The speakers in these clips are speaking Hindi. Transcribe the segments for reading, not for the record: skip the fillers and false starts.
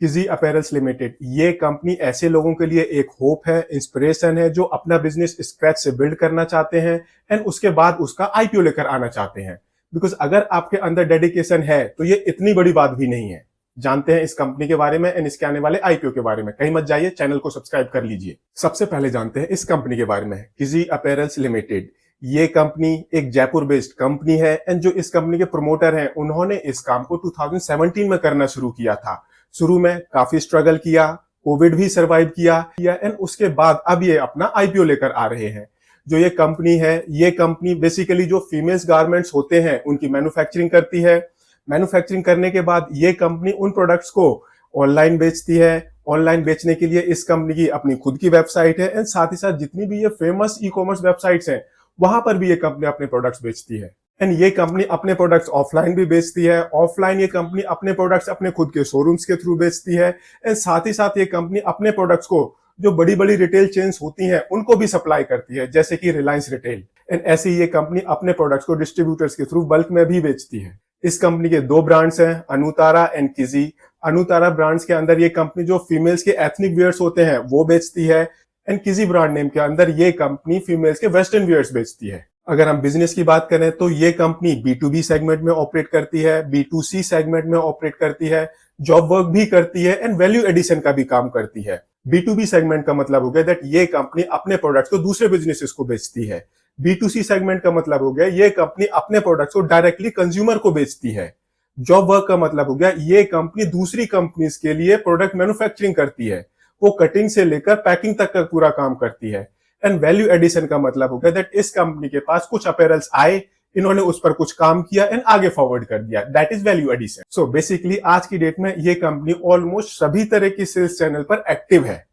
किजी अपैरल्स लिमिटेड ये कंपनी ऐसे लोगों के लिए एक होप है, इंस्पिरेशन है जो अपना बिजनेस स्क्रैच से बिल्ड करना चाहते हैं एंड उसके बाद उसका आईपीओ लेकर आना चाहते हैं। बिकॉज अगर आपके अंदर डेडिकेशन है तो ये इतनी बड़ी बात भी नहीं है। जानते हैं इस कंपनी के बारे में एंड इसके आने वाले आईपीओ के बारे में। कहीं मत जाइए, चैनल को सब्सक्राइब कर लीजिए। सबसे पहले जानते हैं इस कंपनी के बारे में, किजी अपैरल्स लिमिटेड। ये कंपनी एक जयपुर बेस्ड कंपनी है एंड जो इस कंपनी के प्रमोटर हैं उन्होंने इस काम को 2017 में करना शुरू किया था। शुरू में काफी स्ट्रगल किया, कोविड भी सरवाइव किया एंड उसके बाद अब ये अपना आईपीओ लेकर आ रहे हैं। जो ये कंपनी है, ये कंपनी बेसिकली जो फीमेल्स गारमेंट्स होते हैं उनकी मैन्युफैक्चरिंग करती है। मैन्युफैक्चरिंग करने के बाद ये कंपनी उन प्रोडक्ट्स को ऑनलाइन बेचती है। ऑनलाइन बेचने के लिए इस कंपनी की अपनी खुद की वेबसाइट है एंड साथ ही साथ जितनी भी ये फेमस ई कॉमर्स वेबसाइट्स हैं वहां पर भी ये कंपनी अपने प्रोडक्ट्स बेचती है। एंड ये कंपनी अपने प्रोडक्ट्स ऑफलाइन भी बेचती है। ऑफलाइन ये कंपनी अपने प्रोडक्ट्स अपने खुद के शोरूम्स के थ्रू बेचती है एंड साथ ही साथ ये कंपनी अपने प्रोडक्ट्स को जो बड़ी बड़ी रिटेल चेन्स होती हैं उनको भी सप्लाई करती है, जैसे कि रिलायंस रिटेल। एंड ऐसे ही ये कंपनी अपने प्रोडक्ट्स को डिस्ट्रीब्यूटर्स के थ्रू बल्क में भी बेचती है। इस कंपनी के दो ब्रांड्स हैं, अनुतारा एंड किजी। अनुतारा ब्रांड्स के अंदर ये कंपनी जो फीमेल्स के एथनिक वियर्स होते हैं वो बेचती है एंड किजी ब्रांड नेम के अंदर ये कंपनी फीमेल्स के वेस्टर्न वियर्स बेचती है। अगर हम बिजनेस की बात करें तो ये कंपनी B2B सेगमेंट में ऑपरेट करती है, B2C सेगमेंट में ऑपरेट करती है, जॉब वर्क भी करती है एंड वैल्यू एडिशन का भी काम करती है। B2B सेगमेंट का मतलब हो गया दैट ये कंपनी अपने प्रोडक्ट्स को दूसरे बिजनेसेस को बेचती है। B2C सेगमेंट का मतलब हो गया ये कंपनी अपने प्रोडक्ट्स को डायरेक्टली कंज्यूमर को बेचती है। जॉब वर्क का मतलब हो गया ये कंपनी दूसरी कंपनीज के लिए प्रोडक्ट मैन्युफैक्चरिंग करती है, वो कटिंग से लेकर पैकिंग तक का पूरा काम करती है। एंड वैल्यू एडिशन का मतलब हो गया दैट इस कंपनी के पास कुछ अपैरल्स आए, इन्होंने उस पर कुछ काम किया एंड आगे फॉरवर्ड कर दिया, that is value addition. So basically आज की डेट में ये कंपनी ऑलमोस्ट सभी तरह की सेल्स चैनल पर एक्टिव है।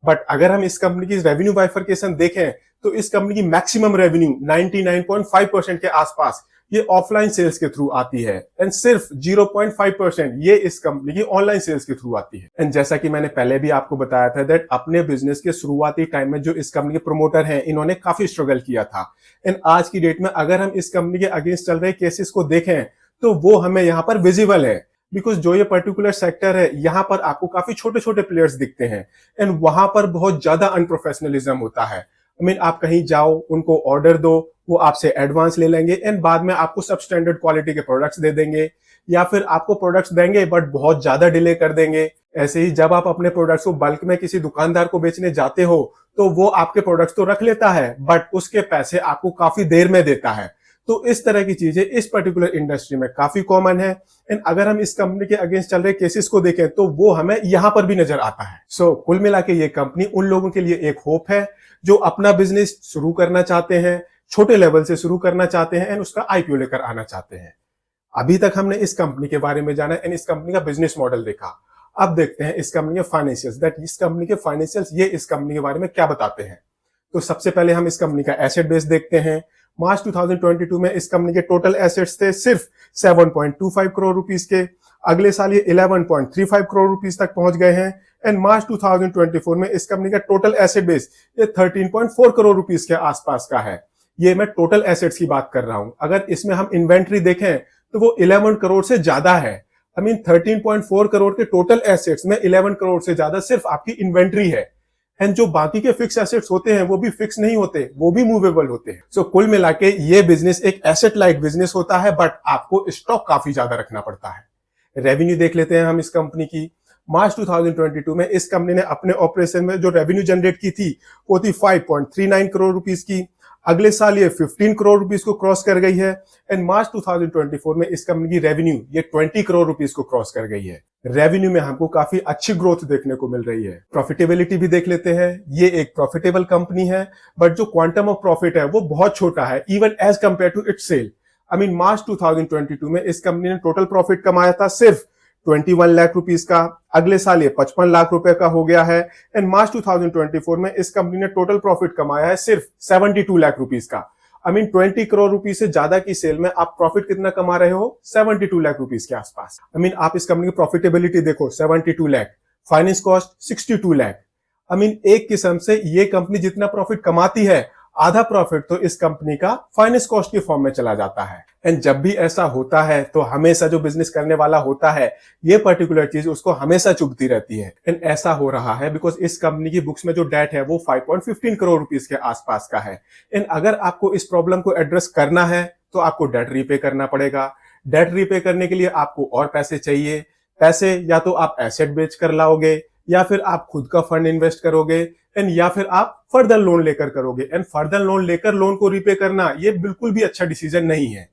बट अगर हम इस कंपनी की रेवेन्यू बाइफरकेशन देखें तो इस कंपनी की मैक्सिमम रेवेन्यू 99.5% के आसपास ये ऑफलाइन सेल्स के थ्रू आती है एंड सिर्फ 0.5% ये इस कंपनी की ऑनलाइन सेल्स के थ्रू आती है। एंड जैसा कि मैंने पहले भी आपको बताया था दैट अपने बिजनेस के शुरुआती टाइम में जो इस कंपनी के प्रमोटर हैं इन्होंने काफी स्ट्रगल किया था एंड आज की डेट में अगर हम इस कंपनी के अगेंस्ट चल रहे केसेस को देखें तो वो हमें यहाँ पर विजिबल है। बिकॉज जो ये पर्टिकुलर सेक्टर है यहाँ पर आपको काफी छोटे छोटे प्लेयर्स दिखते हैं एंड वहां पर बहुत ज्यादा अनप्रोफेशनलिज्म होता है। आप कहीं जाओ, उनको ऑर्डर दो, वो आपसे एडवांस ले लेंगे एंड बाद में आपको सब स्टैंडर्ड क्वालिटी के प्रोडक्ट्स दे देंगे या फिर आपको प्रोडक्ट्स देंगे बट बहुत ज्यादा डिले कर देंगे। ऐसे ही जब आप अपने प्रोडक्ट्स को बल्क में किसी दुकानदार को बेचने जाते हो तो वो आपके प्रोडक्ट्स तो रख लेता है बट उसके पैसे आपको काफी देर में देता है। तो इस तरह की चीजें इस पर्टिकुलर इंडस्ट्री में काफी कॉमन है एंड अगर हम इस कंपनी के अगेंस्ट चल रहे केसेस को देखें तो वो हमें यहां पर भी नजर आता है। सो कुल मिला के ये कंपनी उन लोगों के लिए एक होप है जो अपना बिजनेस शुरू करना चाहते हैं, छोटे लेवल से शुरू करना चाहते हैं एंड उसका आईपीओ लेकर आना चाहते हैं। अभी तक हमने इस कंपनी के बारे में जाना एंड इस कंपनी का बिजनेस मॉडल देखा। अब देखते हैं इस कंपनी के फाइनेंशियल्स, दैट इस कंपनी के फाइनेंशियल्स ये इस कंपनी के बारे में क्या बताते हैं। तो सबसे पहले हम इस कंपनी का एसेट बेस देखते हैं। मार्च 2022 में इस कंपनी के टोटल एसेट्स थे सिर्फ 7.25 करोड़ रुपीस के। अगले साल ये 11.35 करोड़ रुपीस तक पहुंच गए हैं एंड मार्च 2024 में इस कंपनी का टोटल एसेट बेस ये 13.4 करोड़ रुपीस के आसपास का है। ये मैं टोटल एसेट्स की बात कर रहा हूं। अगर इसमें हम इन्वेंट्री देखें तो वो 11 करोड़ से ज्यादा है। 13.4 करोड़ के टोटल एसेट्स में 11 करोड़ से ज्यादा सिर्फ आपकी इन्वेंट्री है एंड जो बाकी के फिक्स एसेट्स होते हैं वो भी फिक्स नहीं होते, वो भी मूवेबल होते हैं। सो कुल मिला के ये बिजनेस एक एसेट लाइक बिजनेस होता है बट आपको स्टॉक काफी ज्यादा रखना पड़ता है। रेवेन्यू देख लेते हैं हम इस कंपनी की। मार्च 2022 में इस कंपनी ने अपने ऑपरेशन में जो रेवेन्यू जनरेट की थी वो थी 5.39 करोड़ रुपीस की। अगले साल ये 15 करोड़ रुपीस को क्रॉस कर गई है एंड मार्च 2024 में इस कंपनी की रेवेन्यू ये 20 करोड़ रुपीस को क्रॉस कर गई है। रेवेन्यू में हमको काफी अच्छी ग्रोथ देखने को मिल रही है। प्रॉफिटेबिलिटी भी देख लेते हैं। ये एक प्रॉफिटेबल कंपनी है बट जो क्वांटम ऑफ प्रॉफिट है वो बहुत छोटा है even as compare to its sale. मार्च 2022 में इस कंपनी ने टोटल प्रॉफिट कमाया था सिर्फ 21 लाख रुपीस का। अगले साल ये 55 लाख रुपए का हो गया है एंड मार्च 2024 में इस कंपनी ने टोटल प्रॉफिट कमाया है सिर्फ 72 लाख रुपीस का। 20 करोड़ रुपीस से ज्यादा की सेल में आप प्रॉफिट कितना कमा रहे हो, 72 लाख रुपीस के आसपास। आप इस कंपनी की प्रॉफिटेबिलिटी देखो, 72 लाख, फाइनेंस कॉस्ट 62 लाख। एक किस्म से ये कंपनी जितना प्रॉफिट कमाती है आधा प्रॉफिट तो इस कंपनी का फाइनेंस कॉस्ट के फॉर्म में चला जाता है। एंड जब भी ऐसा होता है तो हमेशा जो बिजनेस करने वाला होता है ये पर्टिकुलर चीज उसको हमेशा चुभती रहती है। एंड ऐसा हो रहा है बिकॉज इस कंपनी की बुक्स में जो डेट है वो 5.15 करोड़ रुपीस के आसपास का है। एंड अगर आपको इस प्रॉब्लम को एड्रेस करना है तो आपको डेट रीपे करना पड़ेगा। डेट रीपे करने के लिए आपको और पैसे चाहिए। पैसे या तो आप एसेट बेच कर लाओगे या फिर आप खुद का फंड इन्वेस्ट करोगे एंड या फिर आप फर्दर लोन लेकर करोगे। एंड फर्दर लोन लेकर लोन को रीपे करना ये बिल्कुल भी अच्छा डिसीजन नहीं है।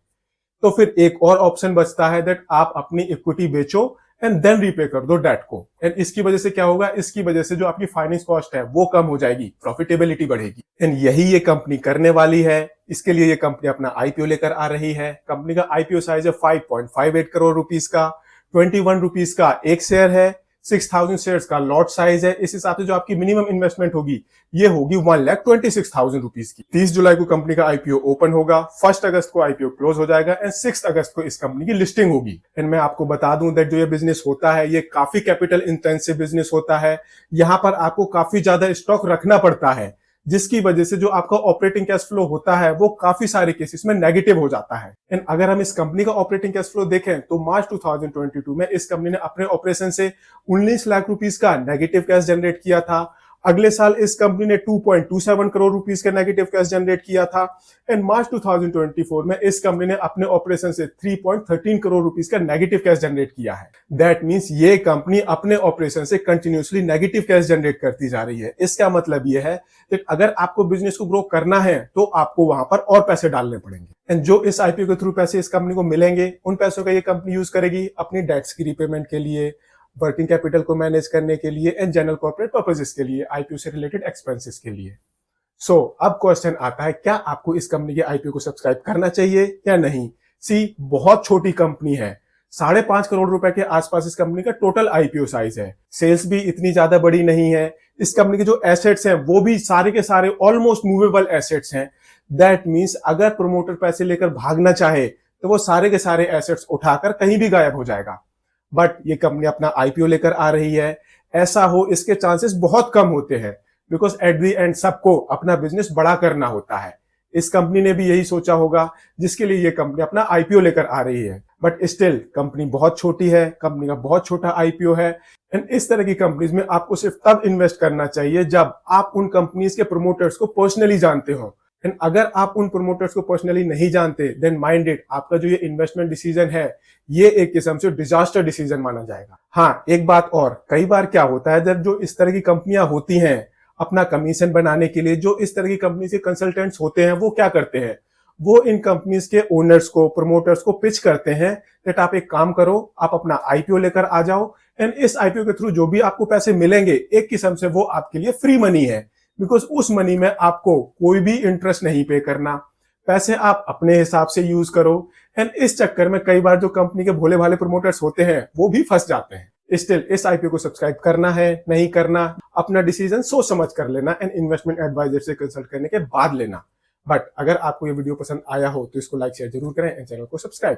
तो फिर एक और ऑप्शन बचता है दैट आप अपनी इक्विटी बेचो एंड देन रीपे कर दो डेट को। एंड इसकी वजह से क्या होगा, इसकी वजह से जो आपकी फाइनेंस कॉस्ट है वो कम हो जाएगी, प्रॉफिटेबिलिटी बढ़ेगी। एंड यही ये कंपनी करने वाली है। इसके लिए ये कंपनी अपना आईपीओ लेकर आ रही है। कंपनी का आईपीओ साइज है 5.58 करोड़ रुपीस का, 21 रुपीस का एक शेयर है, 6000 शेयर्स का लॉट साइज है। इस हिसाब से जो आपकी मिनिमम इन्वेस्टमेंट होगी ये होगी 1,26,000 रुपीस की। 30 जुलाई को कंपनी का आईपीओ ओपन होगा, 1 अगस्त को आईपीओ क्लोज हो जाएगा एंड 6 अगस्त को इस कंपनी की लिस्टिंग होगी। एंड मैं आपको बता दूं दैट जो ये बिजनेस होता है ये काफी कैपिटल इंटेंसिव बिजनेस होता है। यहाँ पर आपको काफी ज्यादा स्टॉक रखना पड़ता है, जिसकी वजह से जो आपका ऑपरेटिंग कैश फ्लो होता है वो काफी सारे केसेस में नेगेटिव हो जाता है। एंड अगर हम इस कंपनी का ऑपरेटिंग कैश फ्लो देखें तो मार्च 2022 में इस कंपनी ने अपने ऑपरेशन से 19 लाख रुपीस का नेगेटिव कैश जनरेट किया था। अगले साल इस कंपनी ने 2.27 करोड़ रुपीस का नेगेटिव कैश जनरेट किया था। एंड मार्च 2024 में इस कंपनी ने अपने ऑपरेशन से 3.13 करोड़ रुपीस का नेगेटिव कैश जनरेट किया है। दैट मींस ये कंपनी अपने ऑपरेशन से कंटिन्यूअसली नेगेटिव कैश जनरेट करती जा रही है। इसका मतलब ये है कि अगर आपको बिजनेस को ग्रो करना है तो आपको वहां पर और पैसे डालने पड़ेंगे। एंड जो इस आईपीओ के थ्रू पैसे इस कंपनी को मिलेंगे उन पैसों का ये कंपनी यूज करेगी अपनी डेट्स की रीपेमेंट के लिए, वर्किंग कैपिटल को मैनेज करने के लिए एंड जनरल कॉर्पोरेट पर्पसेस के लिए, आईपीओ से रिलेटेड एक्सपेंसेस के लिए। सो अब क्वेश्चन आता है, क्या आपको इस कंपनी के आईपीओ को सब्सक्राइब करना चाहिए या नहीं? सी, बहुत छोटी कंपनी है, 5.5 करोड़ रुपए के आसपास इस कंपनी का टोटल आईपीओ साइज है। सेल्स भी इतनी ज्यादा बड़ी नहीं है। इस कंपनी के जो एसेट्स हैं वो भी सारे के सारे ऑलमोस्ट मूवेबल एसेट्स हैं। दैट मींस अगर प्रोमोटर पैसे लेकर भागना चाहे तो वो सारे के सारे एसेट्स उठाकर कहीं भी गायब हो जाएगा। बट ये कंपनी अपना आईपीओ लेकर आ रही है, ऐसा हो इसके चांसेस बहुत कम होते हैं बिकॉज एट द एंड सबको अपना बिजनेस बड़ा करना होता है। इस कंपनी ने भी यही सोचा होगा जिसके लिए ये कंपनी अपना आईपीओ लेकर आ रही है। बट स्टिल कंपनी बहुत छोटी है, कंपनी का बहुत छोटा आईपीओ है। एंड इस तरह की कंपनीज में आपको सिर्फ तब इन्वेस्ट करना चाहिए जब आप उन कंपनीज के प्रोमोटर्स को पर्सनली जानते हो। एंड अगर आप उन प्रोमोटर्स को पर्सनली नहीं जानते देन माइंड इट, आपका जो ये इन्वेस्टमेंट डिसीजन है ये एक किस्म से डिजास्टर डिसीजन माना जाएगा। हाँ, एक बात और, कई बार क्या होता है जब जो इस तरह की कंपनियां होती हैं अपना कमीशन बनाने के लिए जो इस तरह की कंपनी के कंसल्टेंट्स होते हैं वो क्या करते हैं, वो इन कंपनीज के ओनर्स को, प्रोमोटर्स को पिच करते हैं दैट आप एक काम करो, आप अपना आईपीओ लेकर आ जाओ एंड इस आईपीओ के थ्रू जो भी आपको पैसे मिलेंगे एक किस्म से वो आपके लिए फ्री मनी है बिकॉज उस मनी में आपको कोई भी इंटरेस्ट नहीं पे करना, पैसे आप अपने हिसाब से यूज करो। एंड इस चक्कर में कई बार जो कंपनी के भोले भाले प्रोमोटर्स होते हैं वो भी फंस जाते हैं। स्टिल इस आईपीओ को सब्सक्राइब करना है नहीं करना, अपना डिसीजन सोच समझ कर लेना एंड इन्वेस्टमेंट एडवाइजर से कंसल्ट करने के बाद लेना। बट अगर आपको ये वीडियो पसंद आया हो तो इसको लाइक शेयर जरूर करें एंड चैनल को सब्सक्राइब